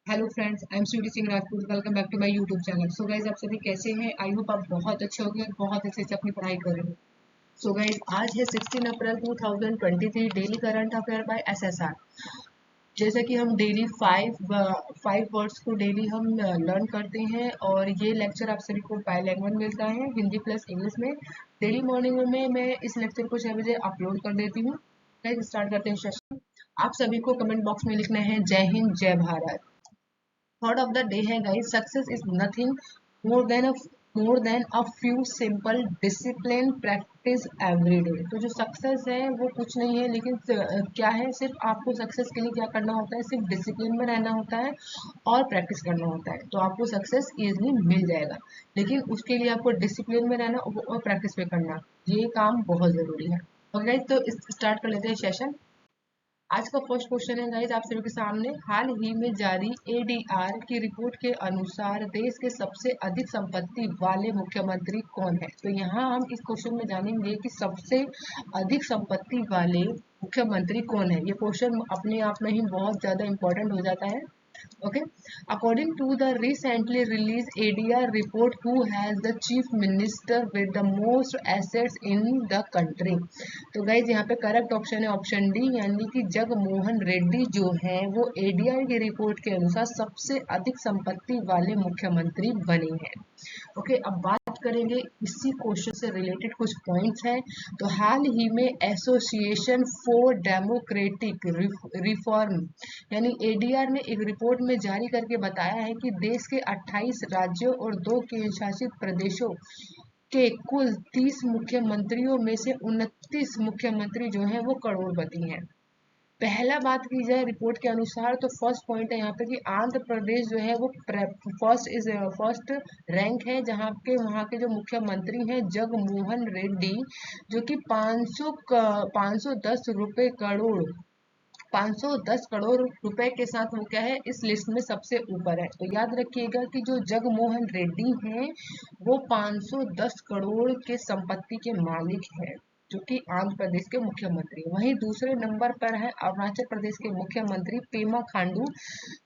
Hello friends, I am Sweety Singh Rajput. Welcome back to my YouTube channel. So guys, आप सभी कैसे हैं? आई होप आप बहुत अच्छे होंगे और बहुत अच्छे से अपनी पढ़ाई कर रहे हो। सो गाइज, आज है 16 April 2023, daily current affair by SSR. जैसे कि हम डेली फाइव वर्ड्स को डेली हम लर्न करते हैं और ये लेक्चर आप सभी को बायलैंग्वेज मिलता है, हिंदी प्लस इंग्लिश में। डेली मॉर्निंग में मैं इस लेक्चर को 6 बजे अपलोड कर देती हूँ। गाइज, स्टार्ट करते हैं सेशन। आप सभी को कमेंट बॉक्स में लिखना है जय हिंद जय Bharat. Thought of the day है guys, success is nothing more than a few simple discipline practice every day. तो जो सक्सेस है वो कुछ नहीं है, लेकिन क्या है, सिर्फ आपको सक्सेस के लिए क्या करना होता है, सिर्फ डिसिप्लिन में रहना होता है और प्रैक्टिस करना होता है, तो आपको सक्सेस इजीली मिल जाएगा। लेकिन उसके लिए आपको डिसिप्लिन में रहना और प्रैक्टिस में करना, ये काम बहुत जरूरी है। ओके, तो स्टार्ट कर लेते हैं सेशन। आज का फर्स्ट क्वेश्चन है गाइस आप सभी के सामने। हाल ही में जारी एडीआर की रिपोर्ट के अनुसार देश के सबसे अधिक संपत्ति वाले मुख्यमंत्री कौन है? तो यहाँ हम इस क्वेश्चन में जानेंगे कि सबसे अधिक संपत्ति वाले मुख्यमंत्री कौन है। ये क्वेश्चन अपने आप में ही बहुत ज्यादा इंपॉर्टेंट हो जाता है। Okay, according to the recently released ADR report, who has the chief minister with the most assets in the country? तो गाइज यहाँ पे करेक्ट ऑप्शन है ऑप्शन डी, यानी कि जगमोहन रेड्डी जो है वो एडीआर की रिपोर्ट के अनुसार सबसे अधिक संपत्ति वाले मुख्यमंत्री बने हैं। ओके, अब बात करेंगे इसी क्वेश्चन से रिलेटेड कुछ पॉइंट्स हैं। तो हाल ही में एसोसिएशन फॉर डेमोक्रेटिक रिफॉर्म यानी एडीआर ने एक रिपोर्ट में जारी करके बताया है कि देश के 28 राज्यों और 2 केंद्र शासित प्रदेशों के कुल 30 मुख्यमंत्रियों में से 29 मुख्यमंत्री जो हैं वो करोड़पति हैं। पहला बात की जाए रिपोर्ट के अनुसार, तो फर्स्ट पॉइंट है यहाँ पे कि आंध्र प्रदेश जो है वो फर्स्ट रैंक है, जहाँ के वहाँ के जो मुख्यमंत्री हैं जगमोहन रेड्डी, जो कि 510 करोड़ रुपए के साथ वो क्या है, इस लिस्ट में सबसे ऊपर है। तो याद रखिएगा कि जो जगमोहन रेड्डी हैं वो 510 करोड़ के संपत्ति के मालिक हैं, जो कि आंध्र प्रदेश के मुख्यमंत्री। वहीं दूसरे नंबर पर है अरुणाचल प्रदेश के मुख्यमंत्री पेमा खांडू,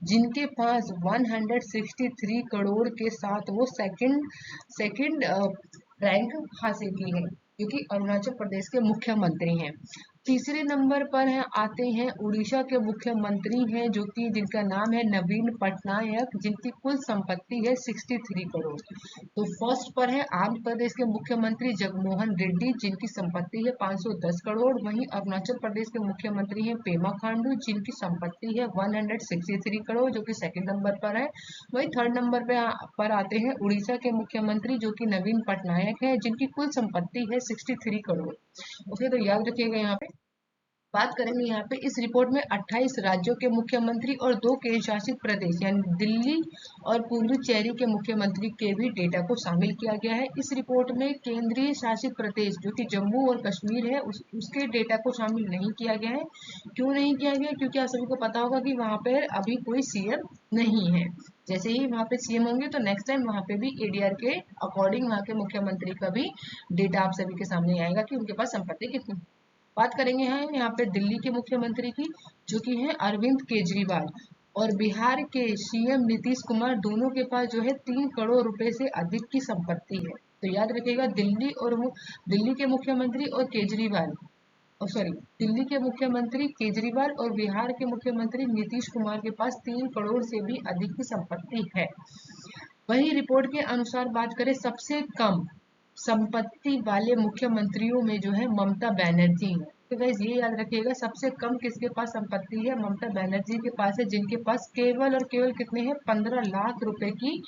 जिनके पास 163 करोड़ के साथ वो सेकंड रैंक हासिल की है, क्योंकि अरुणाचल प्रदेश के मुख्यमंत्री हैं। तीसरे नंबर पर आते हैं उड़ीसा के मुख्यमंत्री हैं, जो कि जिनका नाम है नवीन पटनायक, जिनकी कुल संपत्ति है 63 करोड़। तो फर्स्ट पर है आंध्र प्रदेश के मुख्यमंत्री जगमोहन रेड्डी, जिनकी संपत्ति है 510 करोड़। वहीं अरुणाचल प्रदेश के मुख्यमंत्री हैं पेमा खांडू, जिनकी संपत्ति है 163 करोड़, जो कि सेकंड नंबर पर है। वहीं थर्ड नंबर पर आते हैं उड़ीसा के मुख्यमंत्री, जो कि नवीन पटनायक है, जिनकी कुल संपत्ति है 63 करोड़। ओके, तो याद रखिएगा। यहाँ पे बात करेंगे, यहाँ पे इस रिपोर्ट में 28 राज्यों के मुख्यमंत्री और 2 केंद्र शासित प्रदेश यानी दिल्ली और पुडुचेरी के मुख्यमंत्री के भी डेटा को शामिल किया गया है। इस रिपोर्ट में केंद्रीय शासित प्रदेश जो कि जम्मू और कश्मीर है उसके डेटा को शामिल नहीं किया गया है। क्यों नहीं किया गया? क्योंकि आप सभी को पता होगा कि वहाँ पर अभी कोई सीएम नहीं है। जैसे ही वहाँ पे सीएम होंगे तो नेक्स्ट टाइम वहाँ पे भी एडीआर के अकॉर्डिंग वहाँ के मुख्यमंत्री का भी डेटा आप सभी के सामने आएगा कि उनके पास संपत्ति कितनी। बात करेंगे यहाँ पे दिल्ली के मुख्यमंत्री की, जो कि है अरविंद केजरीवाल, और बिहार के सीएम नीतीश कुमार, दोनों के पास जो है 3 करोड़ रुपए से अधिक की संपत्ति है। तो याद रखिएगा, दिल्ली के मुख्यमंत्री और दिल्ली के मुख्यमंत्री केजरीवाल और बिहार के मुख्यमंत्री नीतीश कुमार के पास 3 करोड़ से भी अधिक की संपत्ति है। वही रिपोर्ट के अनुसार बात करें, सबसे कम संपत्ति वाले मुख्यमंत्रियों में जो है ममता बनर्जी है। तो गाइस ये याद रखिएगा, सबसे कम किसके पास संपत्ति है? ममता बनर्जी के पास है, जिनके पास केवल और केवल कितने हैं, 15 लाख रुपए की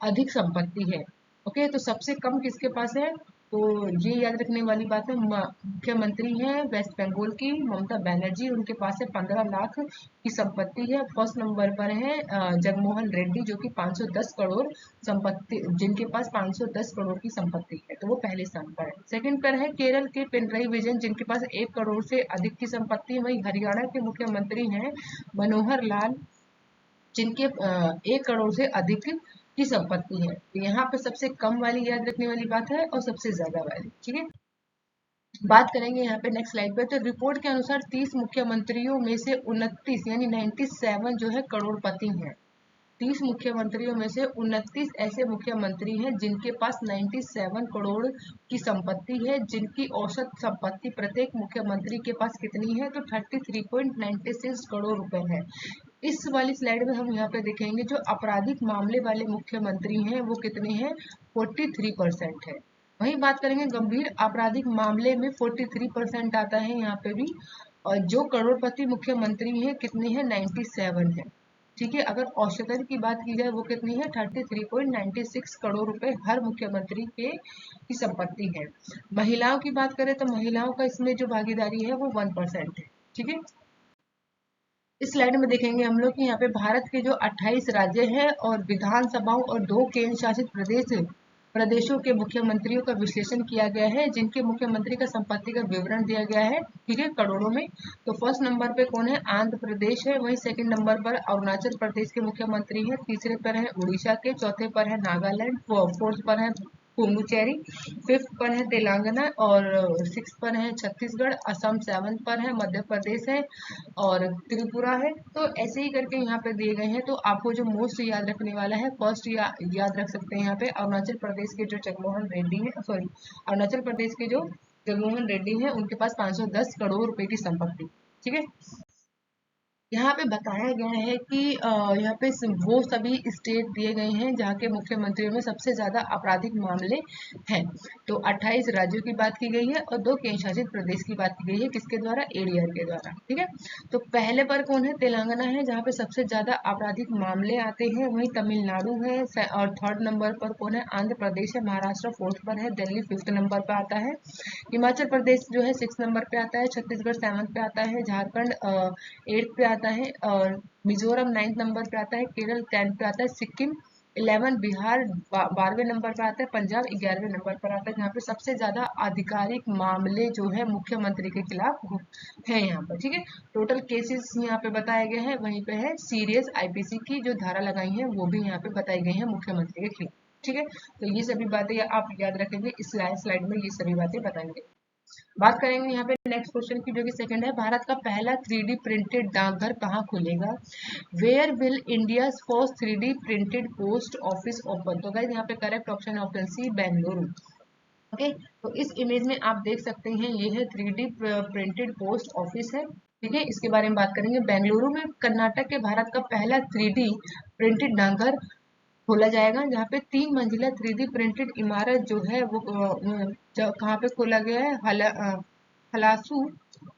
अधिक संपत्ति है। ओके, तो सबसे कम किसके पास है? तो ये याद रखने वाली बात है, मुख्यमंत्री हैं वेस्ट बंगाल की ममता बनर्जी, उनके पास है 15 लाख की संपत्ति है। फर्स्ट नंबर पर है जगमोहन रेड्डी, जो कि 510 करोड़ संपत्ति, जिनके पास 510 करोड़ की संपत्ति है, तो वो पहले स्थान पर है। सेकंड पर है केरल के पिनराई विजयन, जिनके पास 1 करोड़ से अधिक की संपत्ति है। वहीं हरियाणा के मुख्यमंत्री हैं मनोहर लाल, जिनके 1 करोड़ से अधिक की संपत्ति है। तो यहाँ पे सबसे कम वाली याद रखने वाली बात है और सबसे ज्यादा वाली, ठीक है। बात करेंगे यहाँ पे नेक्स्ट स्लाइड पे, तो रिपोर्ट के अनुसार 30 मुख्यमंत्रियों में से 29 यानी 97 जो है करोड़पति हैं। 30 मुख्यमंत्रियों में से 29 ऐसे मुख्यमंत्री हैं जिनके पास 97 करोड़ की संपत्ति है, जिनकी औसत संपत्ति प्रत्येक मुख्यमंत्री के पास कितनी है, तो 33.96 करोड़ रुपए है। इस वाली स्लाइड में हम यहाँ पे देखेंगे जो आपराधिक मामले वाले मुख्यमंत्री हैं वो कितने हैं, 43% है। वहीं बात करेंगे गंभीर आपराधिक मामले में 43% आता है यहाँ पे भी, और जो करोड़पति मुख्यमंत्री हैं कितने हैं, 97 है। ठीक है, अगर औसतन की बात की जाए वो कितनी है, 33.96 करोड़ रुपए हर मुख्यमंत्री के की संपत्ति है। महिलाओं की बात करें तो महिलाओं का इसमें जो भागीदारी है वो 1% है। ठीक है, इस स्लाइड में देखेंगे हम लोग कि यहाँ पे भारत के जो 28 राज्य हैं और विधानसभाओं और 2 केंद्र शासित प्रदेशों के मुख्यमंत्रियों का विश्लेषण किया गया है, जिनके मुख्यमंत्री का संपत्ति का विवरण दिया गया है। ठीक है, करोड़ों में। तो फर्स्ट नंबर पे कौन है, आंध्र प्रदेश है। वहीं सेकंड नंबर पर अरुणाचल प्रदेश के मुख्यमंत्री है। तीसरे पर है उड़ीसा के। चौथे पर है नागालैंड। फोर्थ पर है पुडुचेरी। फिफ्थ पर है तेलंगाना और सिक्स पर है छत्तीसगढ़। असम सेवंथ पर है। मध्य प्रदेश है और त्रिपुरा है। तो ऐसे ही करके यहाँ पे दिए गए हैं। तो आपको जो मोस्ट याद रखने वाला है, फर्स्ट याद रख सकते हैं यहाँ पे अरुणाचल प्रदेश के जो जगनमोहन रेड्डी है, सॉरी अरुणाचल प्रदेश के जो जगनमोहन रेड्डी है, उनके पास 510 करोड़ रुपए की संपत्ति। ठीक है, यहाँ पे बताया गया है कि यहाँ पे वो सभी स्टेट दिए गए हैं जहाँ के मुख्यमंत्रियों में सबसे ज्यादा आपराधिक मामले हैं। तो 28 राज्यों की बात की गई है और 2 केंद्र शासित प्रदेश की बात की गई है, किसके द्वारा, एडीआर के द्वारा। ठीक है, तो पहले पर कौन है, तेलंगाना है जहाँ पे सबसे ज्यादा आपराधिक मामले आते हैं। वहीं तमिलनाडु है और थर्ड नंबर पर कौन है, आंध्र प्रदेश है। महाराष्ट्र फोर्थ पर है। दिल्ली फिफ्थ नंबर पर आता है। हिमाचल प्रदेश जो है 6 नंबर पे आता है। छत्तीसगढ़ 7th पे आता है। झारखंड 8th पे आता है और मिजोरम 9th नंबर पे आता है। केरल 10th पे आता है। सिक्किम 11, बिहार 12वें नंबर पर आता है। पंजाब 11वें नंबर पर आता है, जहाँ पे सबसे ज्यादा आधिकारिक मामले जो है मुख्यमंत्री के खिलाफ है यहाँ पर। ठीक है, टोटल केसेस यहाँ पे बताए गए हैं। वहीं पे है सीरियस आईपीसी की जो धारा लगाई है वो भी यहाँ पे बताई गई है मुख्यमंत्री के खिलाफ। ठीक है, तो ये सभी बातें आप याद रखेंगे, इस स्लाइड में ये सभी बातें बताएंगे। बात करेंगे यहाँ पे नेक्स्ट क्वेश्चन की, जो कि सेकंड है, भारत का पहला 3D प्रिंटेड डाकघर कहाँ खुलेगा। Where will India first 3D printed post office open. तो गाइस यहाँ पे करेक्ट ऑप्शन है ऑप्शन सी, बेंगलुरु। ओके, तो इस इमेज में आप देख सकते हैं ये है 3D प्रिंटेड पोस्ट ऑफिस है। ठीक है, इसके बारे में बात करेंगे। बेंगलुरु में कर्नाटक के भारत का पहला 3D प्रिंटेड डाकघर खोला जाएगा, जहाँ पे 3 मंजिला 3D प्रिंटेड इमारत जो है वो कहाँ पे खोला गया है, हलासू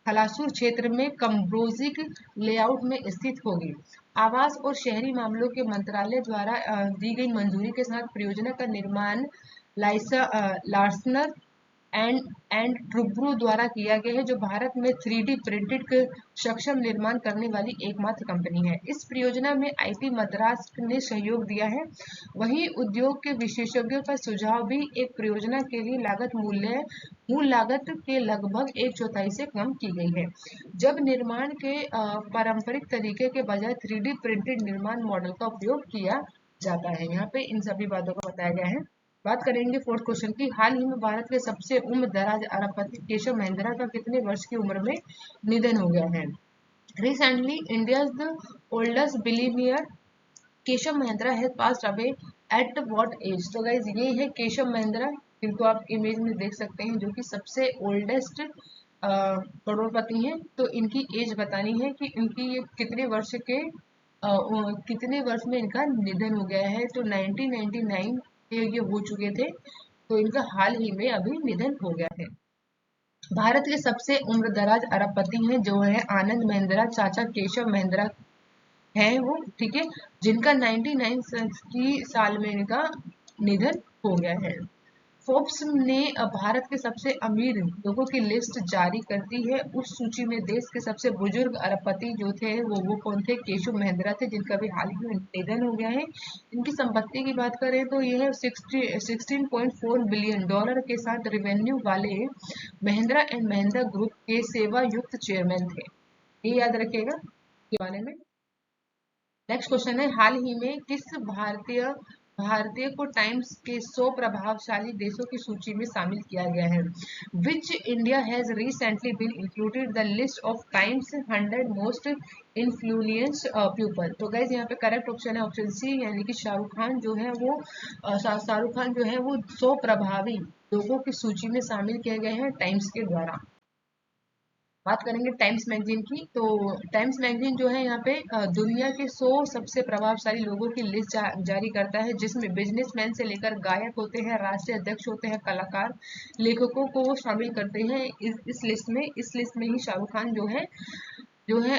हलासूर क्षेत्र में कम्ब्रोजिक लेआउट में स्थित होगी। आवास और शहरी मामलों के मंत्रालय द्वारा दी गई मंजूरी के साथ परियोजना का निर्माण लार्सनर एंड ट्रूब्रो द्वारा किया गया है, जो भारत में 3D प्रिंटेड सक्षम निर्माण करने वाली एकमात्र कंपनी है। इस परियोजना में आईटी मद्रास ने सहयोग दिया है। वहीं उद्योग के विशेषज्ञों का सुझाव भी एक परियोजना के लिए मूल लागत के लगभग 1/4 से कम की गई है, जब निर्माण के पारंपरिक तरीके के बजाय 3D प्रिंटेड निर्माण मॉडल का उपयोग किया जाता है। यहाँ पे इन सभी बातों को बताया गया है। बात करेंगे फोर्थ क्वेश्चन की। हाल ही में भारत के सबसे उम्र दराज अरबपति केशव महिंद्रा का कितने वर्ष की उम्र में निधन हो गया है। Recently India the oldest billionaire Keshav Mahindra has passed away at what age. तो गाइज ये है केशव महिंद्रा, जिनको आप इमेज में देख सकते हैं, जो कि सबसे ओल्डेस्ट करोड़पति हैं। तो इनकी एज बतानी है कि इनकी ये कितने वर्ष में इनका निधन हो गया है। तो 1999 ये हो चुके थे, तो इनका हाल ही में अभी निधन हो गया है। भारत के सबसे उम्रदराज अरबपति हैं जो है आनंद महिंद्रा, चाचा केशव महिंद्रा है वो। ठीक है, जिनका 99 साल में इनका निधन हो गया है। फोर्ब्स ने भारत के सबसे अमीर लोगों की लिस्ट जारी कर दी है। उस सूची में देश के सबसे बुजुर्ग अरबपति जो थे वो कौन थे, केशव महिंद्रा थे, जिनका भी हाल ही में निधन हो गया है। इनकी संपत्ति की बात करें तो यह 16.4 बिलियन डॉलर के साथ रेवेन्यू वाले महिंद्रा एंड महिंद्रा ग्रुप के सेवा युक्त चेयरमैन थे। ये याद रखिएगा के बारे में। नेक्स्ट क्वेश्चन है, हाल ही में किस भारतीय भारतीय को टाइम्स के 100 प्रभावशाली देशों की सूची में शामिल किया गया है। Which India has recently been included the list of Times 100 most influence people. तो गाइज यहाँ पे करेक्ट ऑप्शन है ऑप्शन सी, यानी कि शाहरुख खान जो है वो शाहरुख खान जो है वो 100 प्रभावी लोगों की सूची में शामिल किए गए हैं टाइम्स के द्वारा। बात करेंगे टाइम्स मैगजीन की, तो टाइम्स मैगजीन जो है यहाँ पे दुनिया के 100 सबसे प्रभावशाली लोगों की लिस्ट जारी करता है, जिसमें बिजनेसमैन से लेकर गायक होते हैं, राष्ट्रीय अध्यक्ष होते हैं, कलाकार, लेखकों को वो शामिल करते हैं इस लिस्ट में। इस लिस्ट में ही शाहरुख खान जो है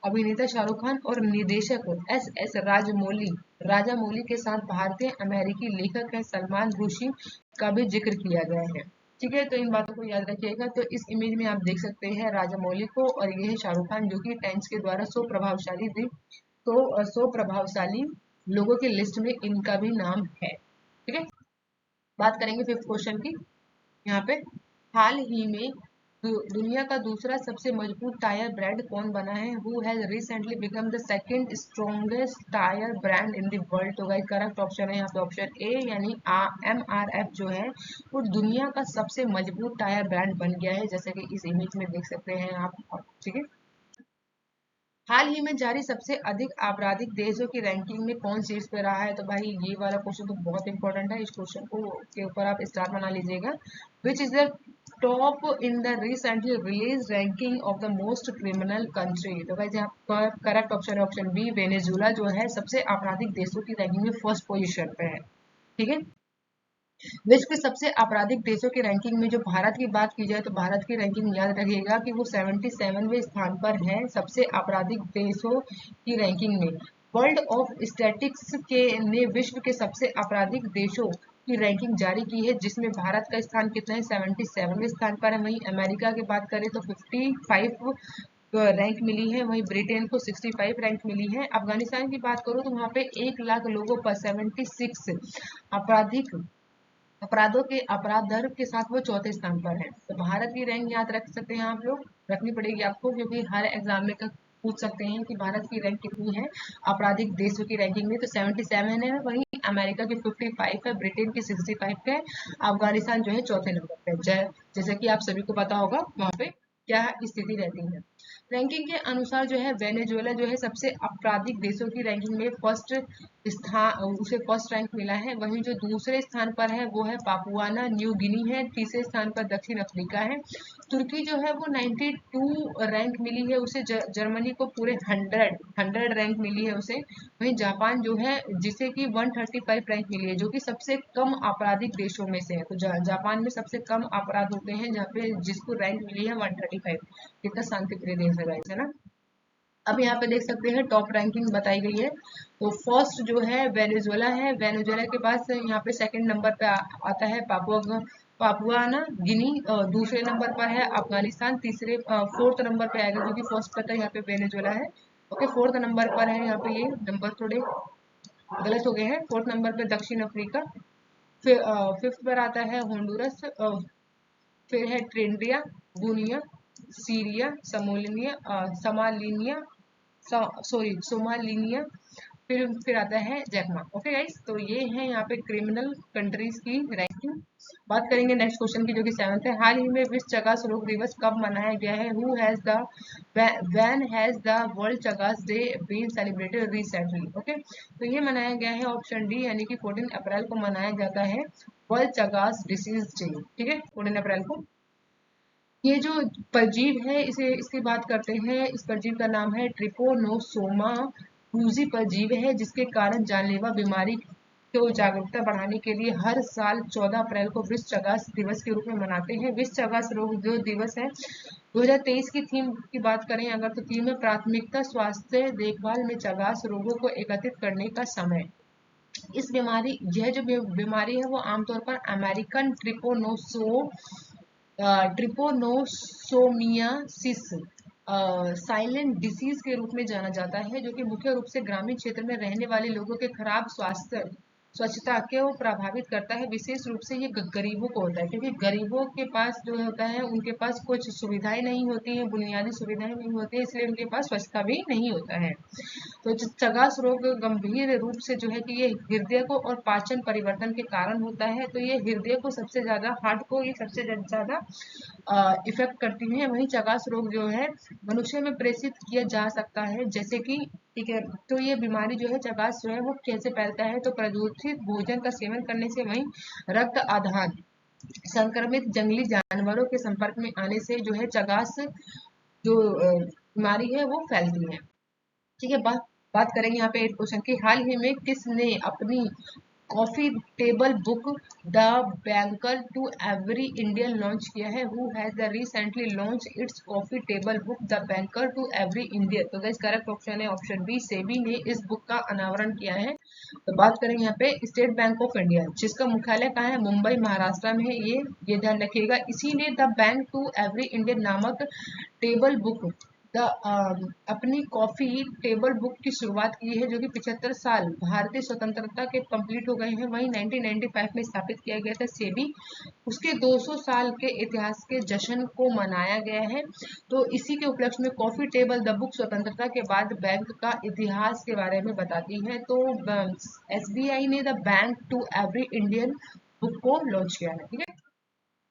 अभिनेता शाहरुख खान और निर्देशक एस राजमौली राजामौली के साथ भारतीय अमेरिकी लेखक है सलमान रुश्दी का भी जिक्र किया गया है। ठीक है, तो इन बातों को याद रखिएगा। तो इस इमेज में आप देख सकते हैं राजामौली को, और ये है शाहरुख खान जो कि टाइम्स के द्वारा 100 प्रभावशाली तो 100 प्रभावशाली लोगों की लिस्ट में इनका भी नाम है। ठीक है, बात करेंगे फिफ्थ क्वेश्चन की। यहाँ पे हाल ही में दुनिया का दूसरा सबसे मजबूत टायर ब्रांड कौन बना है? Who has recently become the second strongest tyre brand in the world. तो गाइस करेक्ट ऑप्शन है यहाँ पे ऑप्शन ए, यानी MRF जो है वो दुनिया का सबसे मजबूत टायर ब्रांड बन गया है, जैसे कि इस इमेज में देख सकते हैं आप। ठीक है, हाल ही में जारी सबसे अधिक आपराधिक देशों की रैंकिंग में कौन शीर्ष पे रहा है? तो भाई ये वाला क्वेश्चन तो बहुत इंपॉर्टेंट है, इस क्वेश्चन को के ऊपर आप स्टार बना लीजिएगा। Which is the top in the recently release ranking of the most criminal country. तो भाई यहाँ पर करेक्ट ऑप्शन है ऑप्शन बी, वेनेजुला जो है सबसे आपराधिक देशों की रैंकिंग में फर्स्ट पोजिशन पे है। ठीक है, विश्व के सबसे आपराधिक देशों की रैंकिंग में जो भारत की बात की जाए तो भारत की रैंकिंग याद रखिएगा कि वो 77वें स्थान पर है सबसे आपराधिक देशों की रैंकिंग में। वर्ल्ड ऑफ स्टैटिस्टिक्स के ने विश्व के सबसे आपराधिक देशों की रैंकिंग जारी की है, जिसमें भारत का स्थान कितना है? 77वें स्थान पर है। वहीं अमेरिका की बात करें तो 55 रैंक मिली है, वहीं ब्रिटेन को 65 रैंक मिली है। अफगानिस्तान की बात करूं तो वहां पे 1 लाख लोगों पर 76 आपराधिक अपराधों के अपराध दर के साथ वो चौथे स्थान पर है। तो भारत की रैंक याद रख सकते हैं आप लोग, रखनी पड़ेगी आपको, क्योंकि हर एग्जाम में पूछ सकते हैं कि भारत की रैंक कितनी है आपराधिक देशों की रैंकिंग में। तो 77 है, वहीं अमेरिका की 55 है, ब्रिटेन की 65 है, अफगानिस्तान जो है चौथे नंबर पे। जैसे कि आप सभी को पता होगा वहाँ पे क्या स्थिति रहती है। रैंकिंग के अनुसार जो है वेनेजुएला जो है सबसे आपराधिक देशों की रैंकिंग में फर्स्ट स्थान, उसे फर्स्ट रैंक मिला है। वहीं जो दूसरे स्थान पर है वो है पापुआना न्यू गिनी है। तीसरे स्थान पर दक्षिण अफ्रीका है। तुर्की जो है वो 92 रैंक मिली है उसे। जर्मनी को पूरे 100 रैंक मिली है उसे। वहीं जापान जो है जिसे कि 135 रैंक मिली है, जो कि सबसे कम आपराधिक देशों में से है। तो जापान में सबसे कम अपराध होते हैं, जहाँ पे जिसको रैंक मिली है 135। कितना शांति प्रिय देश है गाइस, है ना। अब यहाँ पे देख सकते हैं टॉप रैंकिंग बताई गई है। तो फर्स्ट जो है वेनेजुएला है, वेनेजुएला के पास यहाँ पे सेकंड नंबर पे आता है पापुआ ना गिनी। दूसरे नंबर पर है अफगानिस्तान। तीसरे फोर्थ नंबर पे आएगा, क्योंकि फर्स्ट पर था यहाँ पे वेनेजुएला है। ओके, फोर्थ नंबर पर है यहाँ पे, ये नंबर थोड़े गलत हो गए हैं। फोर्थ नंबर पे दक्षिण अफ्रीका। फिर फिफ्थ पर आता है होंडुरस। फिर है ट्रिनिडा, गुनिया, सीरिया, समालिनिया, सोमालिनिया। फिर आता है जैकमा। ओके गाइस, तो ये है यहाँ पे क्रिमिनल कंट्रीज की रैंकिंग। बात करेंगे नेक्स्ट क्वेश्चन की, जो कि 7th है। हाल ही में विश्व चगास रोग दिवस कब मनाया गया है? Who has the when has the world Chagas day been celebrated recently? Okay, तो ये मनाया गया है ऑप्शन डी, यानी कि 14 अप्रैल को मनाया जाता है वर्ल्ड चगास डिसीज डे। ठीक है, 14 अप्रैल को। ये जो परजीव है इसे इसकी बात करते हैं। इस परजीव का नाम है ट्रिपोनोसोमा क्रूजी परजीव है, जिसके कारण जानलेवा बीमारी को जागरूकता बढ़ाने के लिए हर साल 14 अप्रैल को विश्व चगास दिवस के रूप में मनाते हैं। विश्व चगास रोग जो दिवस है 2023 की थीम की बात करें अगर, तो थीम है प्राथमिकता स्वास्थ्य देखभाल में चगास रोगों को एकत्रित करने का समय। यह जो बीमारी है वो आमतौर पर अमेरिकन ट्रिपोनोसोमियासिस साइलेंट डिसीज के रूप में जाना जाता है, जो कि मुख्य रूप से ग्रामीण क्षेत्र में रहने वाले लोगों के खराब स्वच्छता को प्रभावित करता है, विशेष रूप से ये गरीबों को होता है, क्योंकि गरीबों के पास जो होता है उनके पास कुछ सुविधाएं नहीं होती हैं, बुनियादी सुविधाएं नहीं होती है, इसलिए उनके पास स्वच्छता भी नहीं होता है। तो चगास रोग गंभीर रूप से जो है कि ये हृदय को और पाचन परिवर्तन के कारण होता है। तो ये हृदय को सबसे ज्यादा, हार्ट को ये सबसे ज्यादा इफेक्ट करती है। वहीं चगास रोग जो है मनुष्य में प्रेषित किया जा सकता है, जैसे कि, ठीक है, तो ये बीमारी जो है चगास जो है वो कैसे फैलता है, तो प्रदूषित भोजन का सेवन करने से, वहीं रक्त आधान, संक्रमित जंगली जानवरों के संपर्क में आने से जो है चगास जो बीमारी है वो फैलती है। ठीक है, बात बात करेंगे यहाँ पे क्वेश्चन की, हाल ही में किसने अपनी coffee table book the banker to every Indian launch किया है? Who has the recently launch its coffee table book the banker to every Indian? तो गाइस करेक्ट ऑप्शन है ऑप्शन बी, सेबी ने इस बुक का अनावरण किया है। तो बात करेंगे यहाँ पे स्टेट बैंक ऑफ इंडिया, जिसका मुख्यालय कहाँ है? मुंबई महाराष्ट्र में है। ये ध्यान रखिएगा, इसीलिए the bank to every Indian नामक टेबल बुक द अपनी कॉफी टेबल बुक की शुरुआत की है, जो कि 75 साल भारतीय स्वतंत्रता के कंप्लीट हो गए हैं। वहीं 1995 में स्थापित किया गया था सेबी, उसके 200 साल के इतिहास के जश्न को मनाया गया है। तो इसी के उपलक्ष्य में कॉफी टेबल द बुक स्वतंत्रता के बाद बैंक का इतिहास के बारे में बताती है। तो एसबीआई ने the bank to every Indian book को लॉन्च किया है। ठीक है,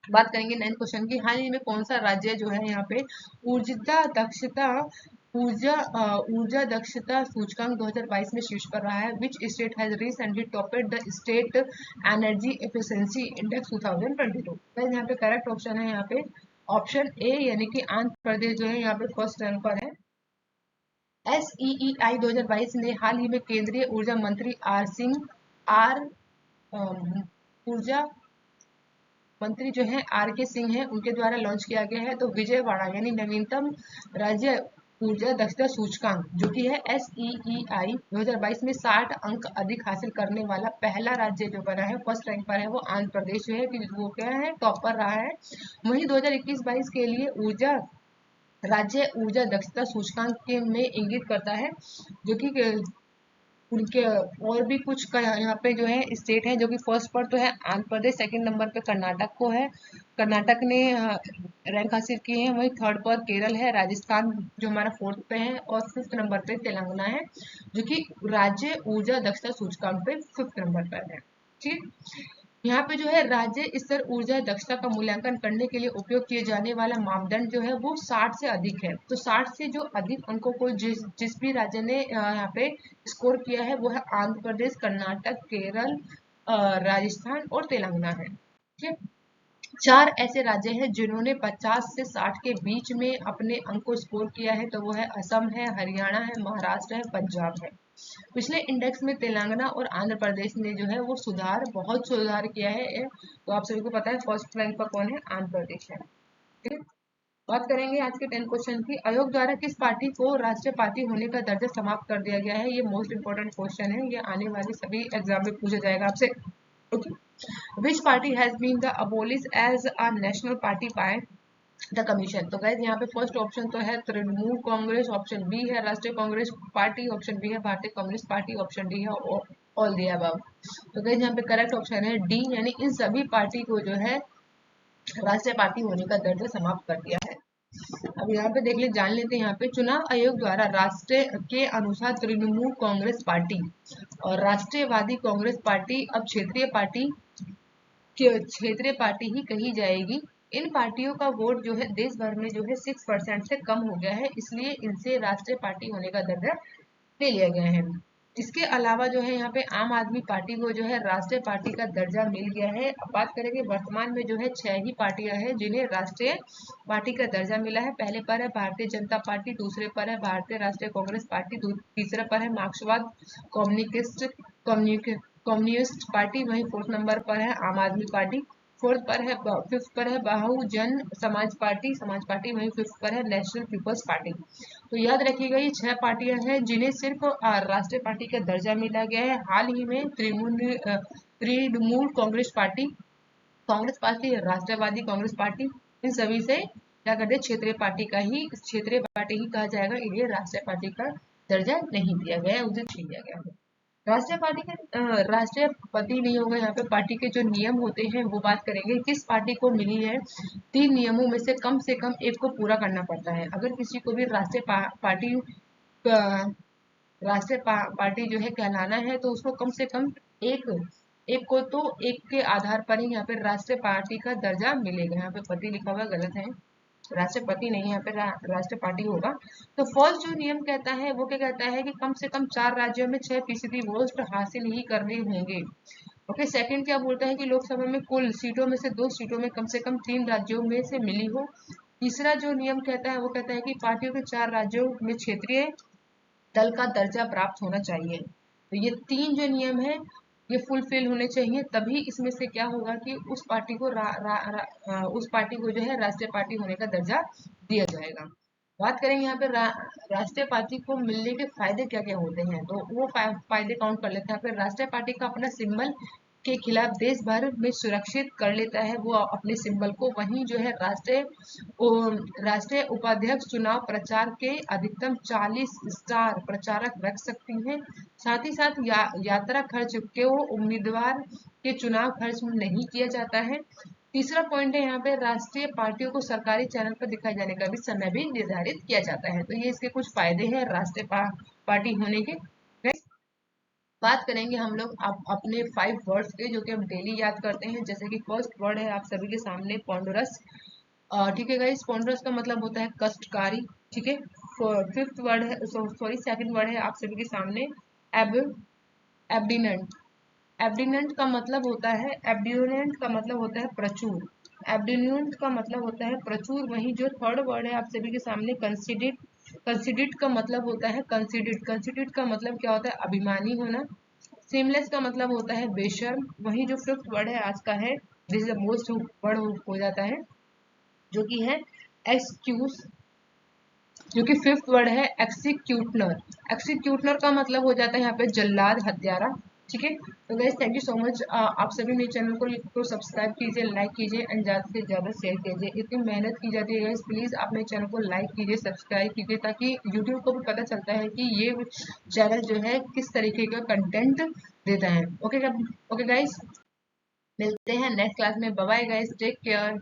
बात करेंगे 9th क्वेश्चन की, हाल ही में कौन सा राज्य जो है यहाँ पे ऊर्जा दक्षता ऊर्जा दक्षता सूचकांक 2022 में शीर्ष पर रहा है? Which state has recently topped the state energy efficiency index 2022? तो यहाँ पे करेक्ट ऑप्शन है यहाँ पे ऑप्शन ए, यानी कि आंध्र प्रदेश जो है यहाँ पे फर्स्ट रैंक पर है। SEEI 2022 ने हाल ही में केंद्रीय ऊर्जा मंत्री ऊर्जा मंत्री जो है RK सिंह है, उनके द्वारा लॉन्च किया गया है। तो विजयवाड़ा यानी नवीनतम राज्य ऊर्जा दक्षता सूचकांक, जो कि है SEEI 2022 में 60 अंक अधिक हासिल करने वाला पहला राज्य जो बना है, फर्स्ट रैंक पर है, वो आंध्र प्रदेश जो है कि वो क्या है, टॉप पर रहा है। वहीं 2021-22 के लिए राज्य ऊर्जा दक्षता सूचकांक के में इंगित करता है, जो कि उनके और भी कुछ का यहाँ पे जो है स्टेट है, जो कि फर्स्ट पर तो है आंध्र प्रदेश, सेकंड नंबर पे कर्नाटक को है, कर्नाटक ने रैंक हासिल किए हैं। वहीं थर्ड पर केरल है, राजस्थान जो हमारा फोर्थ पे है, और फिफ्थ नंबर पे तेलंगाना है, जो कि राज्य ऊर्जा दक्षता सूचकांक पे फिफ्थ नंबर पर है। ठीक, यहाँ पे जो है राज्य स्तर ऊर्जा दक्षता का मूल्यांकन करने के लिए उपयोग किए जाने वाला मापदंड जो है वो 60 से अधिक है। तो 60 से जो अधिक अंकों को जिस भी राज्य ने यहाँ पे स्कोर किया है वो है आंध्र प्रदेश, कर्नाटक, केरल, राजस्थान और तेलंगाना है। ठीक है, 4 ऐसे राज्य हैं जिन्होंने 50 से 60 के बीच में अपने अंक को स्कोर किया है। तो वो है असम है, हरियाणा है, महाराष्ट्र है, पंजाब है। पिछले इंडेक्स में तेलंगाना और आंध्र प्रदेश ने जो है वो बहुत सुधार किया है। तो आप सभी को पता है फर्स्ट रैंक पर कौन है? आंध्र प्रदेश है। ठीक है, बात करेंगे आज के 10 क्वेश्चन की, आयोग द्वारा किस पार्टी को राष्ट्रीय पार्टी होने का दर्जा समाप्त कर दिया गया है? ये मोस्ट इंपोर्टेंट क्वेश्चन है, ये आने वाले सभी एग्जाम में पूछा जाएगा आपसे। Okay, which party has been the abolished as a national party by the commission? तो गाइज यहाँ पे फर्स्ट ऑप्शन तो है तृणमूल कांग्रेस, ऑप्शन बी है राष्ट्रीय कांग्रेस पार्टी, ऑप्शन बी है भारतीय कम्युनिस्ट पार्टी, ऑप्शन डी है ऑल द अबव। तो गाइज यहाँ पे करेक्ट ऑप्शन है डी, यानी इन सभी पार्टी को जो है राष्ट्रीय पार्टी होने का दर्जा समाप्त कर दिया है। अब यहाँ पे देख ले, जान लेते हैं यहाँ पे चुनाव आयोग द्वारा राष्ट्रीय के अनुसार तृणमूल कांग्रेस पार्टी और राष्ट्रीयवादी कांग्रेस पार्टी अब क्षेत्रीय पार्टी ही कही जाएगी। इन पार्टियों का वोट जो है देश भर में जो है 6% से कम हो गया है, इसलिए इनसे राष्ट्रीय पार्टी होने का दर्जा ले लिया गया है। इसके अलावा जो है यहाँ पे आम आदमी पार्टी को जो है राष्ट्रीय पार्टी का दर्जा मिल गया है। अब बात करेंगे वर्तमान में जो है 6 ही पार्टियां हैं जिन्हें राष्ट्रीय पार्टी का दर्जा मिला है। पहले पर है भारतीय जनता पार्टी, दूसरे पर है भारतीय राष्ट्रीय कांग्रेस पार्टी, तीसरे पर है मार्क्सवाद कम्युनिस्ट पार्टी, वहीं फोर्थ नंबर पर है आम आदमी पार्टी, फिफ्थ पर है बहुजन समाज पार्टी, वहीं फिफ्थ पर है नेशनल पीपल्स पार्टी। तो याद रखिएगा ये 6 पार्टियां हैं जिन्हें सिर्फ राष्ट्रीय पार्टी का दर्जा मिला गया है। हाल ही में तृणमूल कांग्रेस पार्टी, राष्ट्रवादी कांग्रेस पार्टी, इन सभी से क्या करते हैं, क्षेत्रीय पार्टी ही कहा जाएगा, इन्हें राष्ट्रीय पार्टी का दर्जा नहीं दिया गया है, उसे छीन लिया गया है। राष्ट्रीय पार्टी के राष्ट्रपति नहीं होगा यहाँ पे, पार्टी के जो नियम होते हैं वो बात करेंगे। किस पार्टी को मिली है 3 नियमों में से कम एक को पूरा करना पड़ता है। अगर किसी को भी पार्टी पार्टी जो है कहलाना है तो उसको कम से कम एक एक को तो एक के आधार पर ही यहाँ पे राष्ट्रीय पार्टी का दर्जा मिलेगा। यहाँ पे पति लिखा हुआ गलत है, राष्ट्रपति नहीं, यहाँ पे राष्ट्रीय पार्टी होगा। तो फर्स्ट जो नियम कहता है वो क्या कहता है कि कम से कम 4 राज्यों में 6% वोट हासिल ही करने होंगे। ओके, सेकंड क्या बोलता है कि लोकसभा में कुल सीटों में से 2 सीटों में कम से कम 3 राज्यों में से मिली हो। तीसरा जो नियम कहता है वो कहता है कि पार्टियों के 4 राज्यों में क्षेत्रीय दल का दर्जा प्राप्त होना चाहिए। तो ये 3 जो नियम है ये फुलफिल होने चाहिए, तभी इसमें से क्या होगा कि उस पार्टी को उस पार्टी को जो है राष्ट्रीय पार्टी होने का दर्जा दिया जाएगा। बात करेंगे यहाँ पे राष्ट्रीय पार्टी को मिलने के फायदे क्या क्या होते हैं, तो वो फायदे काउंट कर लेते हैं। यहाँ पे राष्ट्रीय पार्टी का अपना सिंबल के खिलाफ देश भर में सुरक्षित कर लेता है वो अपने सिंबल को। वहीं जो है राष्ट्रीय उपाध्यक्ष चुनाव प्रचार के अधिकतम 40 स्टार प्रचारक रख सकती हैं। साथ ही साथ यात्रा खर्च को उम्मीदवार के चुनाव खर्च में नहीं किया जाता है। तीसरा पॉइंट है यहाँ पे राष्ट्रीय पार्टियों को सरकारी चैनल पर दिखाए जाने का भी समय भी निर्धारित किया जाता है। तो ये इसके कुछ फायदे हैं राष्ट्रीय पार्टी होने के। बात करेंगे हम लोग अपने 5 वर्ड्स के जो कि हम डेली याद करते हैं। जैसे कि फर्स्ट वर्ड है आप सभी के सामने पोंडरस। ठीक है गाइस, पोंडरस का मतलब होता है कष्टकारी। ठीक है। फिफ्थ वर्ड है सेकंड वर्ड है आप सभी के सामने एब एब्डिनेंट। एब्डिनेंट का मतलब होता है प्रचुर। एब्डिनेंट का मतलब होता है प्रचुर। वहीं जो थर्ड वर्ड है आप सभी के सामने कंसिडरेट। कंसिडरेट का मतलब होता है कंसिडरेट का मतलब क्या होता है अभिमानी होना। सीमलेस का मतलब होता है बेशर्म। वहीं जो फिफ्थ वर्ड है आज का है, this is the most word हो जाता है जो कि है एक्सक्यूज, जो कि फिफ्थ वर्ड है एक्सिक्यूटनर। एक्सिक्यूटनर का मतलब हो जाता है यहाँ पे जल्लाद, हत्यारा। ठीक है। तो guys thank you so much. आप सभी मेरे चैनल को सब्सक्राइब कीजिए, लाइक कीजिए एंड ज़्यादा से ज़्यादा शेयर कीजिए। इतनी मेहनत की जाती है गाइस, प्लीज़ आप मेरे चैनल को लाइक कीजिए, सब्सक्राइब कीजिए, ताकि यूट्यूब को भी पता चलता है कि ये चैनल जो है किस तरीके का कंटेंट देता है। ओके गाइस, मिलते हैं नेक्स्ट क्लास में। Bye bye guys, take care.